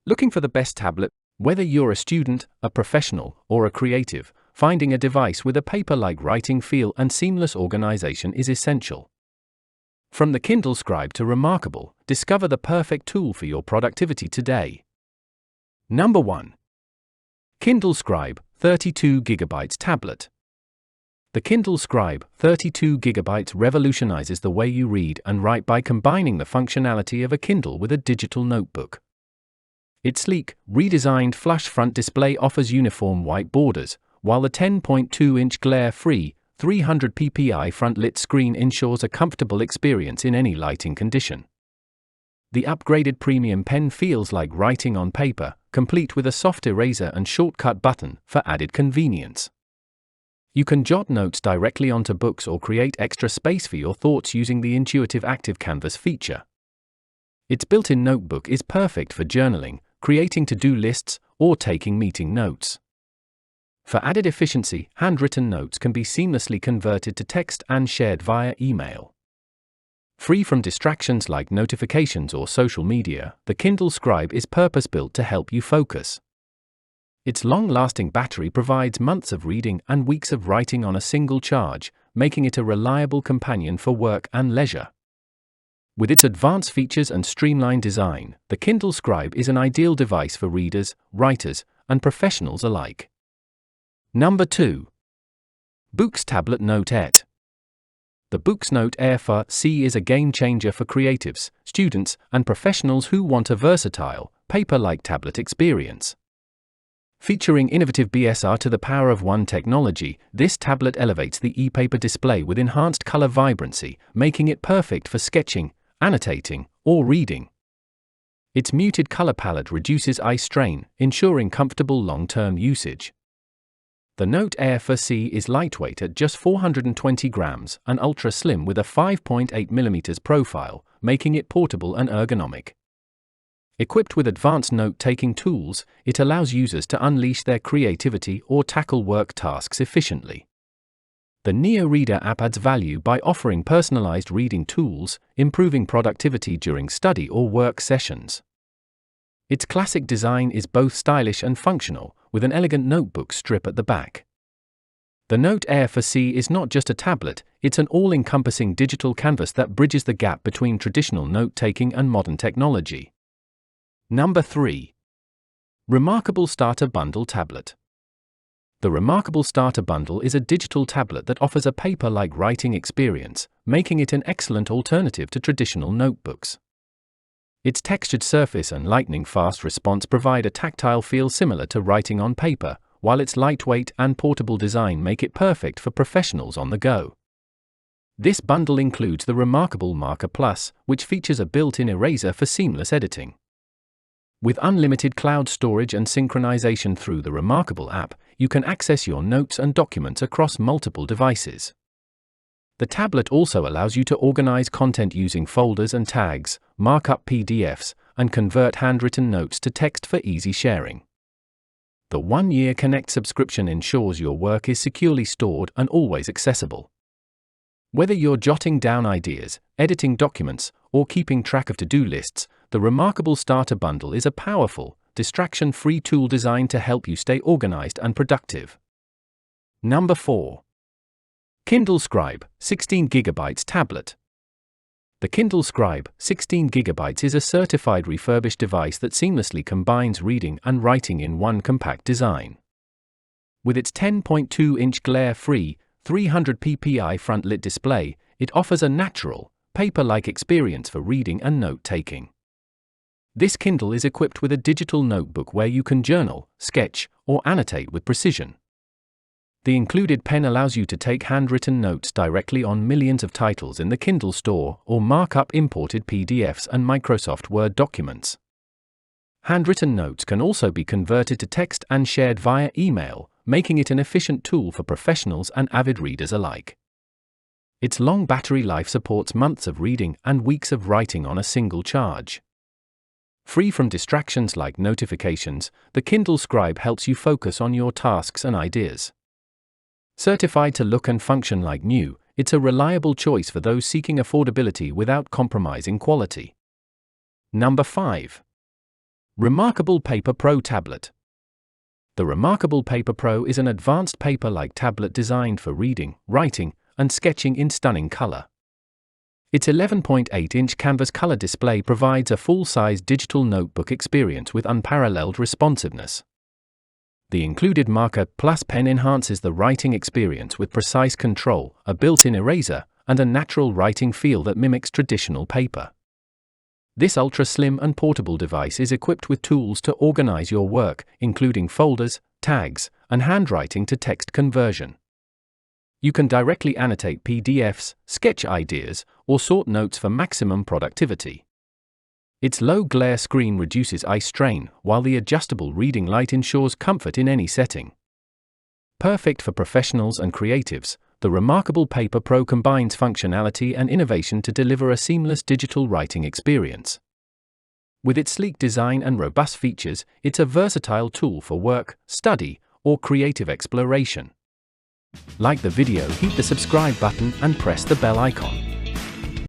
Looking for the best tablet? Whether you're a student, a professional, or a creative, finding a device with a paper-like writing feel and seamless organization is essential. From the Kindle Scribe to Remarkable, discover the perfect tool for your productivity today. Number 1. Kindle Scribe 32GB Tablet. The Kindle Scribe 32GB revolutionizes the way you read and write by combining the functionality of a Kindle with a digital notebook. Its sleek, redesigned flush front display offers uniform white borders, while the 10.2-inch glare-free, 300 ppi front-lit screen ensures a comfortable experience in any lighting condition. The upgraded premium pen feels like writing on paper, complete with a soft eraser and shortcut button for added convenience. You can jot notes directly onto Boox or create extra space for your thoughts using the intuitive active canvas feature. Its built-in notebook is perfect for journaling, creating to-do lists, or taking meeting notes. For added efficiency, handwritten notes can be seamlessly converted to text and shared via email. Free from distractions like notifications or social media, the Kindle Scribe is purpose-built to help you focus. Its long-lasting battery provides months of reading and weeks of writing on a single charge, making it a reliable companion for work and leisure. With its advanced features and streamlined design, the Kindle Scribe is an ideal device for readers, writers, and professionals alike. Number 2. Boox Tablet Note AirT. The Boox Note AirT is a game-changer for creatives, students, and professionals who want a versatile, paper-like tablet experience. Featuring innovative BSR to the power of one technology, this tablet elevates the e-paper display with enhanced color vibrancy, making it perfect for sketching, annotating, or reading. Its muted color palette reduces eye strain, ensuring comfortable long-term usage. The Note AirT is lightweight at just 420 grams and ultra-slim with a 5.8mm profile, making it portable and ergonomic. Equipped with advanced note-taking tools, it allows users to unleash their creativity or tackle work tasks efficiently. The Neo Reader app adds value by offering personalized reading tools, improving productivity during study or work sessions. Its classic design is both stylish and functional, with an elegant notebook strip at the back. The Note AirT is not just a tablet, it's an all-encompassing digital canvas that bridges the gap between traditional note-taking and modern technology. Number 3. Remarkable Starter Bundle Tablet. The Remarkable Starter Bundle is a digital tablet that offers a paper-like writing experience, making it an excellent alternative to traditional notebooks. Its textured surface and lightning-fast response provide a tactile feel similar to writing on paper, while its lightweight and portable design make it perfect for professionals on the go. This bundle includes the Remarkable Marker Plus, which features a built-in eraser for seamless editing. With unlimited cloud storage and synchronization through the Remarkable app, you can access your notes and documents across multiple devices. The tablet also allows you to organize content using folders and tags, mark up PDFs, and convert handwritten notes to text for easy sharing. The 1-year Connect subscription ensures your work is securely stored and always accessible. Whether you're jotting down ideas, editing documents, or keeping track of to-do lists, the Remarkable Starter Bundle is a powerful, distraction-free tool designed to help you stay organized and productive. Number 4. Kindle Scribe 16GB Tablet. The Kindle Scribe 16GB is a certified refurbished device that seamlessly combines reading and writing in one compact design. With its 10.2-inch glare-free, 300 ppi front-lit display, it offers a natural, paper-like experience for reading and note-taking. This Kindle is equipped with a digital notebook where you can journal, sketch, or annotate with precision. The included pen allows you to take handwritten notes directly on millions of titles in the Kindle store or mark up imported PDFs and Microsoft Word documents. Handwritten notes can also be converted to text and shared via email, making it an efficient tool for professionals and avid readers alike. Its long battery life supports months of reading and weeks of writing on a single charge. Free from distractions like notifications, the Kindle Scribe helps you focus on your tasks and ideas. Certified to look and function like new, it's a reliable choice for those seeking affordability without compromising quality. Number 5. Remarkable Paper Pro Tablet. The Remarkable Paper Pro is an advanced paper-like tablet designed for reading, writing, and sketching in stunning color. Its 11.8-inch canvas color display provides a full-size digital notebook experience with unparalleled responsiveness. The included Marker Plus pen enhances the writing experience with precise control, a built-in eraser, and a natural writing feel that mimics traditional paper. This ultra-slim and portable device is equipped with tools to organize your work, including folders, tags, and handwriting to text conversion. You can directly annotate PDFs, sketch ideas, or sort notes for maximum productivity. Its low-glare screen reduces eye strain, while the adjustable reading light ensures comfort in any setting. Perfect for professionals and creatives, the Remarkable Paper Pro combines functionality and innovation to deliver a seamless digital writing experience. With its sleek design and robust features, it's a versatile tool for work, study, or creative exploration. Like the video, hit the subscribe button and press the bell icon.